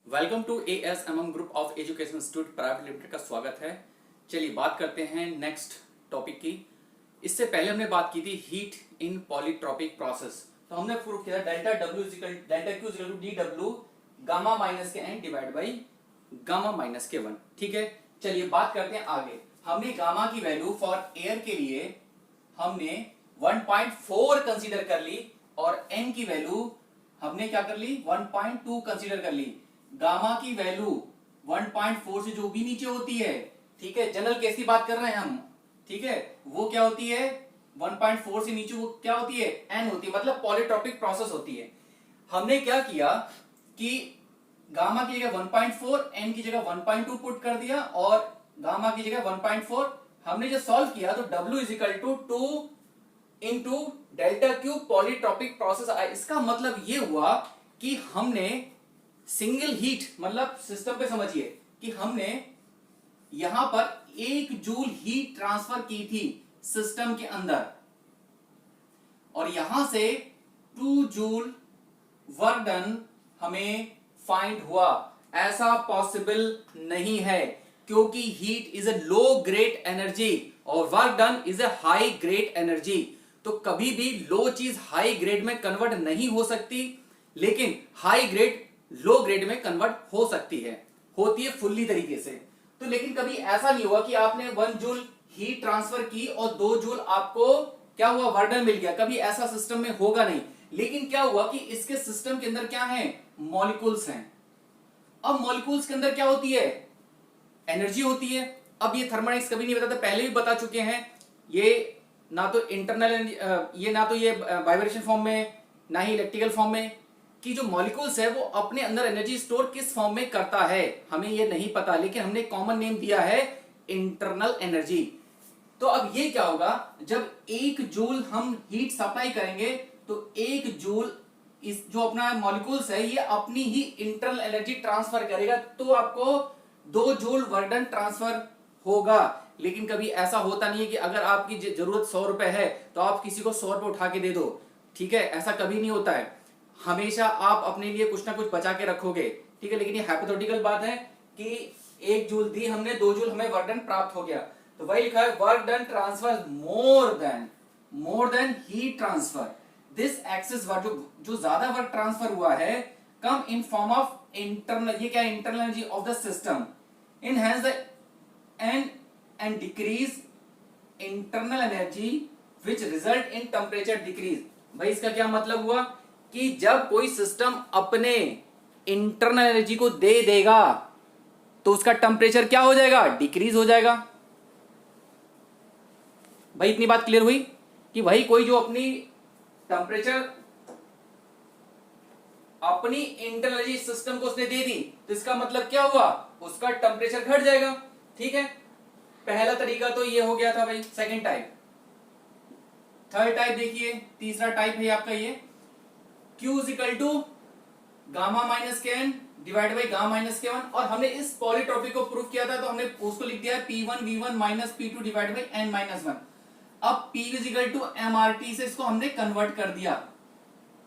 Welcome to ASMM group of education institute private limited का स्वागत है। चलिए बात करते हैं नेक्स्ट टॉपिक की। इससे पहले हमने बात की थी हीट इन पॉलीट्रॉपिक प्रोसेस। तो हमने प्रूव किया delta Q equal to DW gamma minus के n divide by gamma minus के 1। ठीक है, चलिए बात करते हैं आगे। हमने गामा की वैल्यू फॉर एयर के लिए हमने 1.4 कंसीडर कर ली और n की वैल्यू हमने क्या कर ली 1.2 कंसीडर कर ली। गामा की वैल्यू 1.4 से जो भी नीचे होती है, ठीक है, जनरल केस की बात कर रहे हैं हम, ठीक है, वो क्या होती है 1.4 से नीचे वो क्या होती है n होती है, मतलब पॉलीट्रॉपिक प्रोसेस होती है। हमने क्या किया कि गामा की जगह 1.4 n की जगह 1.2 पुट कर दिया और गामा की जगह 1.4 हमने जो सॉल्व किया तो W is equal to 2 into delta Q polytropic process. इसका मतलब ये हुआ कि हमने सिंगल हीट, मतलब सिस्टम पे समझिए कि हमने यहां पर 1 जूल हीट ट्रांसफर की थी सिस्टम के अंदर और यहां से 2 जूल वर्क डन हमें फाइंड हुआ। ऐसा पॉसिबल नहीं है क्योंकि heat is a low grade energy और work done is a high grade energy. तो कभी भी लो चीज हाई ग्रेड में कन्वर्ट नहीं हो सकती, लेकिन हाई ग्रेड लो ग्रेड में कन्वर्ट हो सकती है, होती है फुल्ली तरीके से। तो लेकिन कभी ऐसा नहीं हुआ कि आपने 1 जूल हीट ट्रांसफर की और 2 जूल आपको क्या हुआ वर्क डन मिल गया, कभी ऐसा सिस्टम में होगा नहीं। लेकिन क्या हुआ कि इसके सिस्टम के अंदर क्या है, मॉलिक्यूल्स हैं। अब मॉलिक्यूल्स के अंदर क्या होती है, एनर्जी होती है। अब ये थर्मोडायनेमिक्स कभी नहीं बताते, पहले भी बता चुके हैं। ये ना तो इंटरनल ये ना तो ये वाइब्रेशन फॉर्म में, ना ही इलेक्ट्रिकल फॉर्म में, कि जो मॉलिक्यूल्स है वो अपने अंदर एनर्जी स्टोर किस फॉर्म में करता है हमें ये नहीं पता, लेकिन हमने कॉमन नेम दिया है इंटरनल एनर्जी। तो अब ये क्या होगा, जब 1 जूल हम हीट सप्लाई करेंगे तो 1 जूल इस जो अपना मॉलिक्यूल्स है ये अपनी ही इंटरनल एनर्जी ट्रांसफर करेगा, तो आपको 2 जूल वर्क डन ट्रांसफर होगा। लेकिन कभी ऐसा होता नहीं है कि अगर आपकी जरूरत 100 रुपए है तो आप किसी को 100 रुपए उठा के दे दो, ठीक है, ऐसा कभी नहीं होता है। हमेशा आप अपने लिए कुछ ना कुछ बचा के रखोगे, ठीक है। लेकिन ये हाइपोथेटिकल बात है कि 1 जूल दी हमने, 2 जूल हमें वर्क डन प्राप्त हो गया, तो वही लिखा है work done transfer more than heat transfer. This excess work जो ज्यादा वर्क ट्रांसफर हुआ है come in form of internal, ये क्या है, internal energy of the system enhance the and decrease internal energy which result in temperature decrease. भाई इसका क्या मतलब हुआ कि जब कोई सिस्टम अपने इंटरनल एनर्जी को दे देगा तो उसका टेम्परेचर क्या हो जाएगा, डिक्रीज हो जाएगा। भाई इतनी बात क्लियर हुई कि भाई कोई जो अपनी टेम्परेचर अपनी इंटरनल एनर्जी सिस्टम को उसने दे दी तो इसका मतलब क्या हुआ, उसका टेम्परेचर घट जाएगा, ठीक है। पहला तरीका तो ये हो गया था भाई। सेकंड टाइप, थर्ड टाइप देखिए, तीसरा टाइप है आपका ये Q is equal to gamma minus के n divide by gamma minus के 1। और हमने इस पॉलीट्रॉपिक को प्रूव किया था तो हमने उसको लिख दिया P1 V1 minus P2 divide by n minus 1। अब P is equal to MRT से इसको हमने कन्वर्ट कर दिया,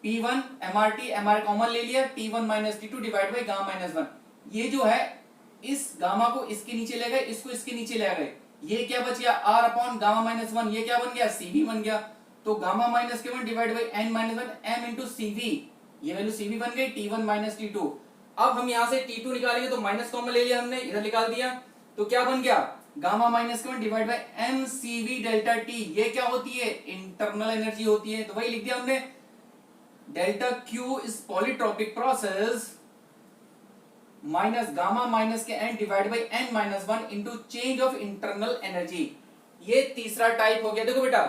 P1 MRT, MR कॉमन ले लिया, T1 minus T2 divide by gamma minus 1। ये जो है इस गामा को इसके नीचे ले गए, इसको इसके नीचे ले गए, ये क्या बच गया R अपॉन गामा माइनस 1, ये क्या बन गया CV बन गया। तो गामा माइनस के 1 divide by n minus 1 m into CV, ये वैल्यू CV बन गई T1 माइनस T2। अब हम यहां से T2 निकालेंगे तो माइनस कॉमन ले लिया हमने, इधर निकाल दिया, तो क्या बन गया गामा माइनस के 1 divide by m CV delta T। ये क्या होती है, इंटरनल एनर्जी होती है। तो वही लिख दिया हमने delta Q is polytropic process minus gamma minus के n divide by n minus 1 into change of internal energy. ये तीसरा टाइप हो गया। देखो बेटा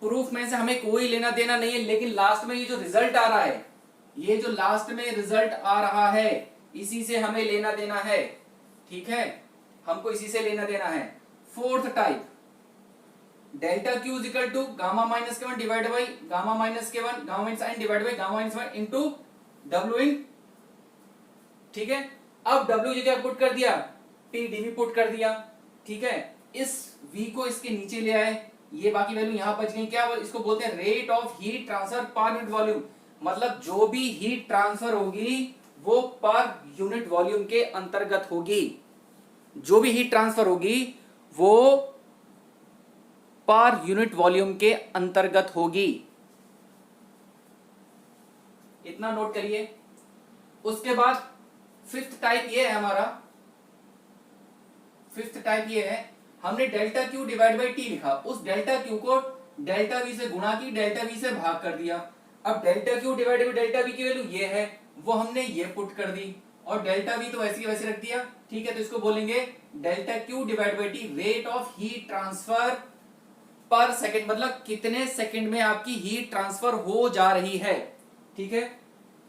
प्रूफ में से हमें कोई लेना देना नहीं है, लेकिन लास्ट में ये जो रिजल्ट आ रहा है, ये जो लास्ट में रिजल्ट आ रहा है इसी से हमें लेना देना है, ठीक है, हमको इसी से लेना देना है। Fourth type delta Q is equal to gamma minus के 1 डिवाइड बाई गामा माइनस के 1 gamma minus n divide by gamma minus 1 into W इन, ठीक है। अब W जगह पुट कर दिया, P dV पुट कर दिया, ठीक है। इस V को इसके नीचे ले आए, ये बाकी वैल्यू यहां बच गई। क्या इसको बोलते हैं rate of heat transfer per unit volume, मतलब जो भी हीट ट्रांसफर होगी वो पर यूनिट वॉल्यूम के अंतर्गत होगी। जो भी हीट ट्रांसफर होगी वो पर यूनिट वॉल्यूम के अंतर्गत होगी। इतना नोट करिए। उसके बाद फिफ्थ टाइप ये है हमारा, फिफ्थ टाइप ये है, हमने delta Q divide by T लिखा, उस डेल्टा क्यू को डेल्टा वी से गुणा की, डेल्टा वी से भाग कर दिया। अब delta Q divide by delta we की वैल्यू ये है, वो हमने ये पुट कर दी, और डेल्टा वी तो वैसे की वैसे रख दिया। ठीक है, तो इसको बोलेंगे delta Q divide by T, rate of heat transfer पर सेकेंड, मतलब कितने सेकेंड में आपकी हीट ट्रांसफर हो जा रही है। ठीक है,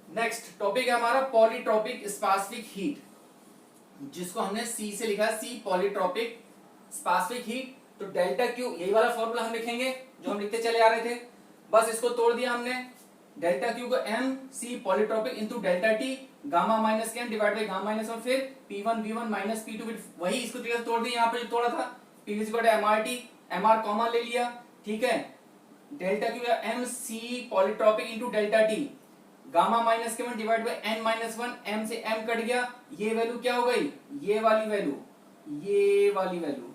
नेक्स्ट टॉपिक है हमारा पॉलीट्रॉपिक स्पेसिफिक हीट, जिसको हमने सी से लिखा, सी पॉलीट्रॉपिक स्पेसिफिक हीट। तो डेल्टा क्यू, यही वाला फॉर्मूला हम लिखेंगे जो हम लिखते चले आ रहे थे, बस इसको तोड़ दिया हमने। डेल्टा क्यू को m c polytropic into delta T gamma minus k m divide by gamma minus one, फिर P1 V1 माइनस P2, वही इसको तरीके से तोड़ दिया, यहाँ पे जो तोड़ा था P m R T, m R common ले लिया। ठीक है, delta Q m c polytropic into delta T gamma minus k one divide by n minus one, m से एम कट गया, ये वैल्यू क्या हो गई, ये वाली वैल्यू, ये वाली वैल्यू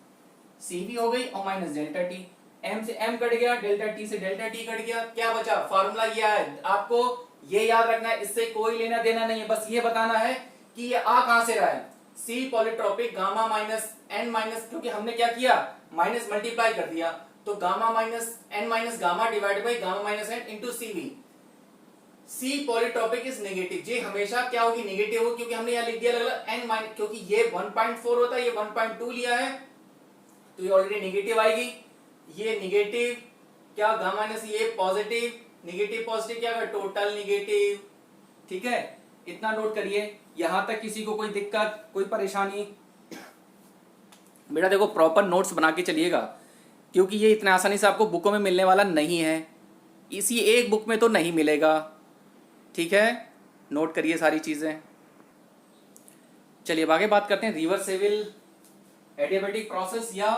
सी भी हो गई, और माइनस डेल्टा टी, एम से एम कट गया, डेल्टा टी से डेल्टा टी कट गया, क्या बचा, फार्मूला ये है। आपको ये याद रखना है, इससे कोई लेना देना नहीं है, बस ये बताना है कि ये आ कहां से रहा है, c polytropic gamma minus n minus, क्योंकि हमने क्या किया, माइनस मल्टीप्लाई कर दिया, तो gamma minus n minus gamma divide by gamma minus n into c v. C polytropic is negative, ये हमेशा क्या होगी, नेगेटिव होगी, क्योंकि हमने यहाँ लिख दिया अलग एन माइनस, क्योंकि ये 1.4 होता है, ये 1.2 लिया है, तो ये ऑलरेडी नेगेटिव आएगी। ये नेगेटिव क्या, गामा माइनस, ये पॉजिटिव, नेगेटिव पॉजिटिव क्या होगा, टोटल नेगेटिव। ठीक है, इतना नोट करिए। यहां तक किसी को कोई दिक्कत, कोई परेशानी? बेटा देखो, प्रॉपर नोट्स बना के चलिएगा, क्योंकि ये इतना आसानी से आपको बुकों में मिलने वाला नहीं है, इसी एक बुक में तो नहीं मिलेगा। ठीक है, नोट करिए सारी चीजें। चलिए अब आगे बात करते हैं रिवर्सिबल एडियाबैटिक प्रोसेस या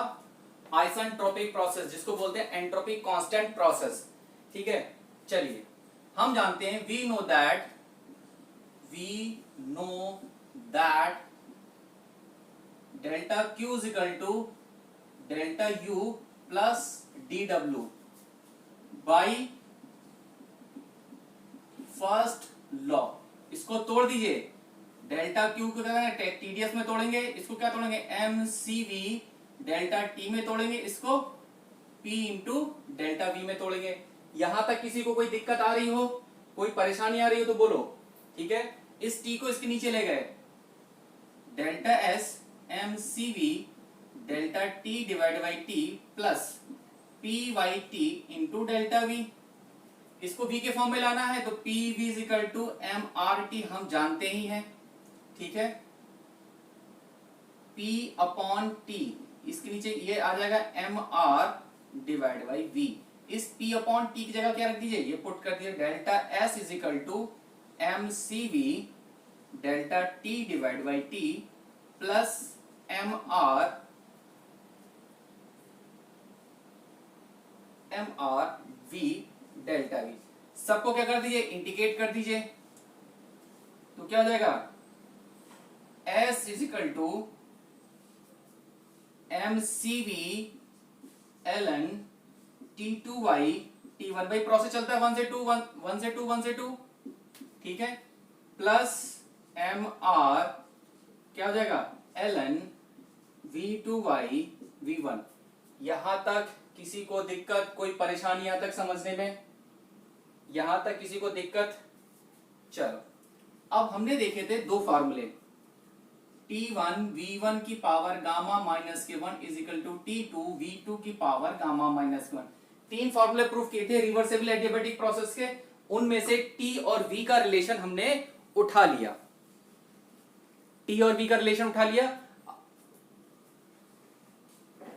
आइसेंट्रोपिक प्रोसेस, जिसको बोलते हैं एंट्रोपिक कांस्टेंट प्रोसेस। ठीक है, चलिए हम जानते हैं, we know that delta Q is equal to delta U plus D W by first law. इसको तोड़ दीजिए, डेल्टा क्यू को टीडीएस में तोड़ेंगे, इसको क्या तोड़ेंगे, M C V, delta T में तोड़ेंगे, इसको पी इंटू डेल्टा वी में तोड़ेंगे। यहां तक किसी को कोई दिक्कत आ रही हो, कोई परेशानी आ रही हो तो बोलो। ठीक है, इस टी को इसके नीचे ले गए, delta S M C V delta T divide by T plus P Y T into delta V. इसको v के फॉर्म में लाना है, तो P V is equal to M R T, हम जानते ही हैं। ठीक है, P अपॉन टी, इसके नीचे ये आ जाएगा M R divide by V. इस P अपॉन टी की जगह क्या रख दीजिए, ये पुट कर दिया, delta S is equal to M C V delta T divide by T plus M R V delta V. सबको क्या कर दीजिए, इंडिकेट कर दीजिए, तो क्या हो जाएगा, S is equal to M C V L N T two Y T one, by process चलता है 1 से 2 1 से 2 1 से 2। ठीक है, प्लस एम आर क्या हो जाएगा, L N V two Y V one. यहां तक किसी को दिक्कत, कोई परेशानी यहां तक समझने में, यहां तक किसी को दिक्कत? चलो, अब हमने देखे थे दो फार्मूले, T1 V1 की पावर गामा माइनस के 1 is equal to T2 V2 की पावर गामा माइनस के 1। तीन फार्मूले प्रूफ किए थे रिवर्सिबल एडियाबैटिक प्रोसेस के, उनमें से T और V का रिलेशन हमने उठा लिया, T और V का रिलेशन उठा लिया।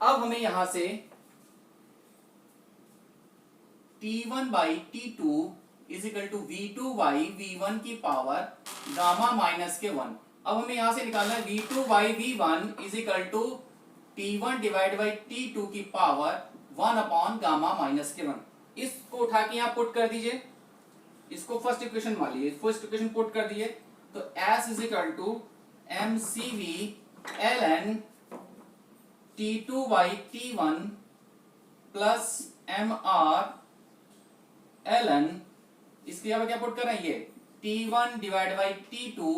अब हमें यहां से T1 by T2 is equal to V2 by V1 की पावर गामा माइनस के 1। अब हमें यहां से निकालना है V2 by V1 is equal to T1 divide by T2 की पावर 1 अपॉन गामा माइनस के 1। इसको उठा के यहां पुट कर दीजिए, इसको फर्स्ट इक्वेशन मान लीजिए, फर्स्ट इक्वेशन पुट कर दिए, तो तो S is equal to mCV ln T2 by T1 plus mR ln, इसके यहाँ क्या पुट कर रहे हैं, ये T1 डिवाइड बाई T2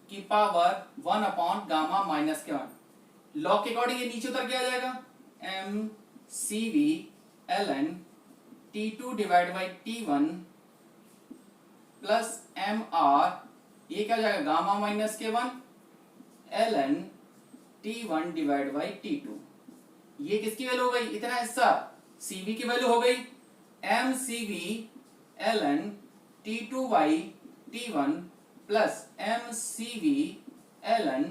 की पावर 1 अपॉन गामा माइनस के 1। लॉ के अकॉर्डिंग ये नीचे उतर के आ जाएगा, mCV ln T2 divide by T1 plus mR, ये क्या हो जाएगा, गामा माइनस के 1 ln T1 divide by T2। ये किसकी वैल्यू हो गई, इतना हिस्सा CV की वैल्यू हो गई, mCV ln T2 by T1 plus mCV ln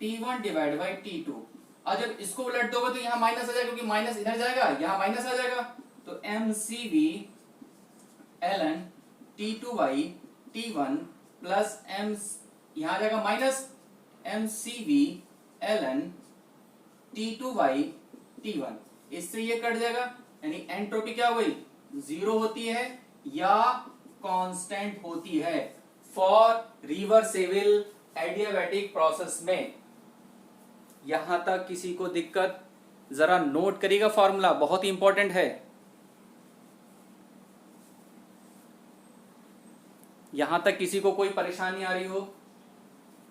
T1 divide by T2। और जब इसको उलट दोगे तो यहाँ माइनस आ जाएगा, क्योंकि माइनस इधर जाएगा, यहाँ माइनस आ जाएगा, तो mCV ln T2 by T1 plus यहाँ आ जाएगा minus mCV ln T2 by T1। इससे ये कट जाएगा, यानी एंट्रोपी क्या हो गई, जीरो होती है या कांस्टेंट होती है फॉर रिवर्सेबल एडियाबैटिक प्रोसेस में। यहां तक किसी को दिक्कत, जरा नोट करिएगा, फॉर्मूला बहुत ही इंपॉर्टेंट है। यहां तक किसी को कोई परेशानी आ रही हो,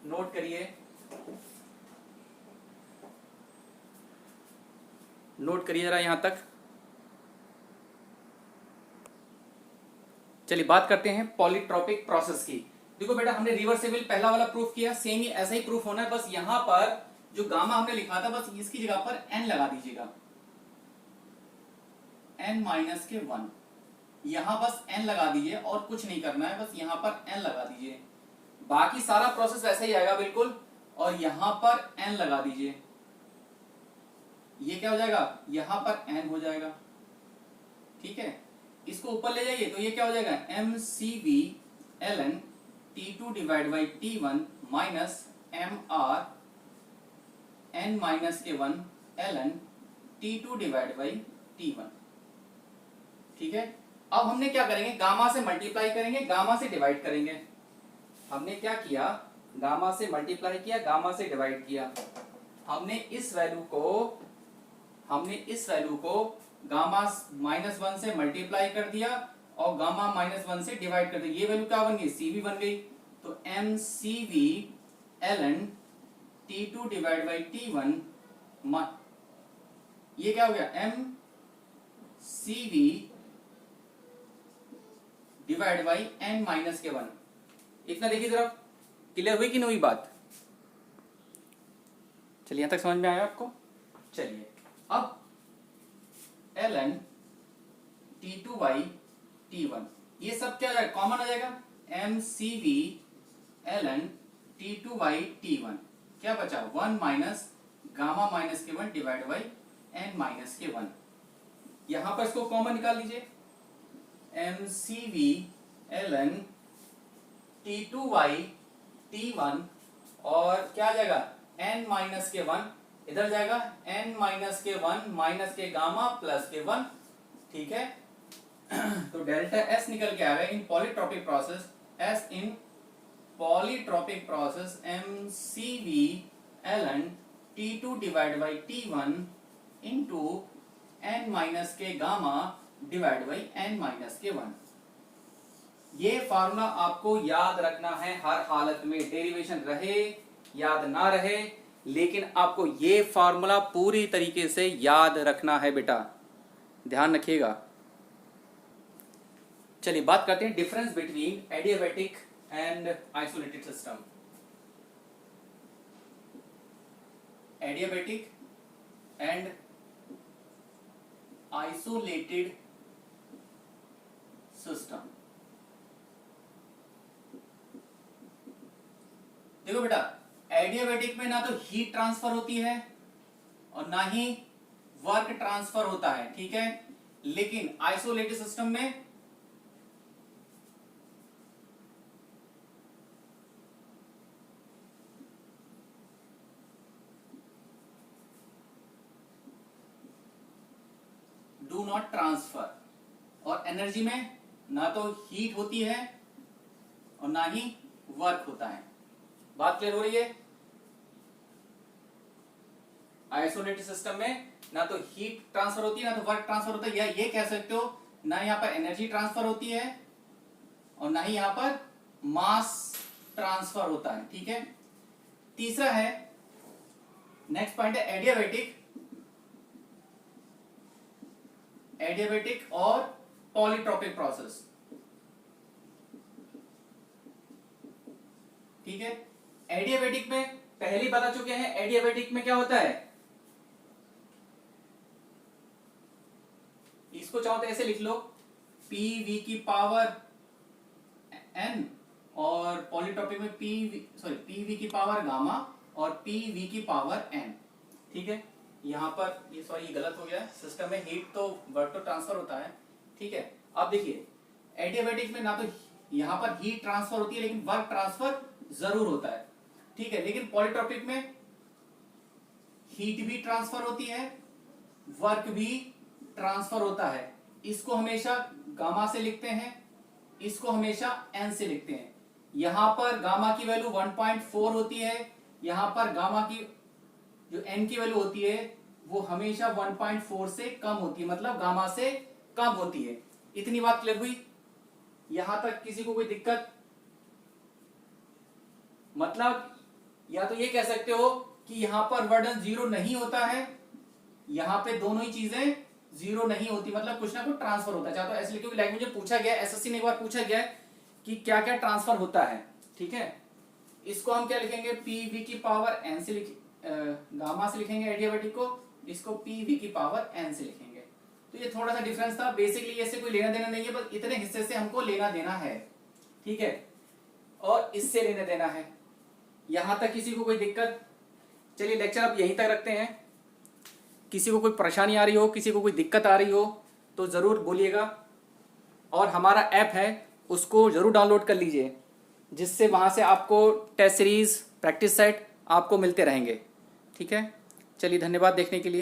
नोट करिए, नोट करिए जरा यहां तक। चलिए बात करते हैं पॉलीट्रॉपिक प्रोसेस की। देखो बेटा, हमने रिवर्सेबल पहला वाला प्रूफ किया, सेम ही ऐसा ही प्रूफ होना है, बस यहां पर जो गामा हमने लिखा था बस इसकी जगह पर n लगा दीजिएगा, n माइनस के 1, यहां बस n लगा दीजिए और कुछ नहीं करना है, बस यहां पर n लगा दीजिए, बाकी सारा प्रोसेस वैसा ही आएगा बिल्कुल, और यहां पर n लगा दीजिए, ये क्या हो जाएगा, यहां पर n हो जाएगा, ठीक है। इसको ऊपर ले जाइए तो ये क्या हो जाएगा, mCV ln T2 divide by T1 minus mR n minus के 1 ln T2 divide by T1, ठीक है। अब हमने क्या करेंगे, गामा से मल्टीप्लाई करेंगे, गामा से डिवाइड करेंगे। हमने क्या किया, गामा से मल्टीप्लाई किया, गामा से डिवाइड किया। हमने इस वैल्यू को गामा माइनस 1 से मल्टीप्लाई कर दिया और गामा माइनस 1 से डिवाइड कर दिया, ये वैल्यू क्या बन गई, CV बन गई। तो mCV ln T2 divide by T1, ये क्या हो गया, mCV divide by n minus के 1। इतना देखिए जरा, क्लियर हुई कि नहीं हुई बात। चलिए यहां तक समझ में आया आपको। चलिए अब ln T2 बाई T1, ये सब क्या जाएगा, कॉमन आ जाएगा, mCV ln T2 by T1, क्या बचा, 1 माइनस गामा माइनस के 1 डिवाइड बाई n माइनस के 1। यहां पर इसको कॉमन निकाल लीजिए, mCV ln T2 by T1 और क्या आ जाएगा, n माइनस के 1 इधर जाएगा, n माइनस के 1 माइनस के गामा प्लस के 1, ठीक है। तो डेल्टा S निकल के आ गया in polytropic process, S in polytropic process mCV ln T2 divide by T1 into n minus k gamma divide by n minus के 1। ये फार्मूला आपको याद रखना है हर हालत में, डेरिवेशन रहे याद ना रहे, लेकिन आपको ये फार्मूला पूरी तरीके से याद रखना है बेटा, ध्यान रखिएगा। चलिए बात करते हैं difference between adiabatic and isolated system. Adiabatic and isolated system. देखो बेटा, एडियाबैटिक में ना तो हीट ट्रांसफर होती है और ना ही वर्क ट्रांसफर होता है, ठीक है। लेकिन आइसोलेटेड सिस्टम में डू नॉट ट्रांसफर, और एनर्जी में ना तो हीट होती है और ना ही वर्क होता है, बात क्लियर हो रही है? आइसोलेटेड सिस्टम में ना तो हीट ट्रांसफर होती है ना तो वर्क ट्रांसफर होता है, या ये कह सकते हो ना यहाँ पर एनर्जी ट्रांसफर होती है और ना ही यहाँ पर मास ट्रांसफर होता है। ठीक है, तीसरा है, नेक्स्ट पॉइंट है एडियाबैटिक, एडियाबैटिक और पॉलीट्रोपिक प्रोसेस। ठीक है, एडियाबैटिक में पहले बता चुके हैं, एडियाबैटिक में क्या होता है, इसको चाहो तो ऐसे लिख लो, पी की पावर एन, और पॉलीट्रोपिक में पी की पावर गामा और पी की पावर एन। ठीक है, यहां पर ये गलत हो गया, सिस्टम में हीट तो वर्क तो ट्रांसफर होता है। ठीक है, अब देखिए एडियाबैटिक में ना तो यहां पर हीट ट्रांसफर होती है लेकिन वर्क ट्रांसफर जरूर होता है। ठीक है, लेकिन पॉलीट्रोपिक में हीट भी ट्रांसफर होती है, वर्क भी ट्रांसफर होता है। इसको हमेशा गामा से लिखते हैं, इसको हमेशा एन से लिखते हैं। यहां पर गामा की वैल्यू 1.4 होती है, यहां पर गामा की जो एन की वैल्यू होती है वो हमेशा 1.4 से कम होती है, मतलब गामा से कम होती है। इतनी बात क्लियर हुई? यहां तक किसी को कोई दिक्कत? मतलब या तो ये कह सकते हो कि यहां पर वर्डन जीरो नहीं होता है, यहां पे दोनों ही चीजें जीरो नहीं होती, मतलब कुछ ना कुछ ट्रांसफर होता है। चाहे तो ऐसे लिखो, लाइक मुझे पूछा गया, एसएससी ने एक बार पूछा गया कि क्या क्या ट्रांसफर होता है। ठीक है, इसको हम क्या लिखेंगे, पीवी की पावर एन से गामा से लिखेंगे एडियाबैटिक को, इसको पीवी की पावर एन से लिखेंगे। तो ये थोड़ा सा डिफरेंस था, बेसिकली इससे कोई लेना देना नहीं है, बस इतने हिस्से से हमको लेना देना है। ठीक है, और इससे लेना देना है। यहां तक किसी को कोई दिक्कत? चलिए लेक्चर अब यहीं तक रखते हैं। किसी को कोई परेशानी आ रही हो, किसी को कोई दिक्कत आ रही हो तो जरूर बोलिएगा, और हमारा ऐप है उसको जरूर डाउनलोड कर लीजिए, जिससे वहां से आपको टेस्ट सीरीज, प्रैक्टिस सेट आपको मिलते रहेंगे। ठीक है, चलिए धन्यवाद देखने के लिए।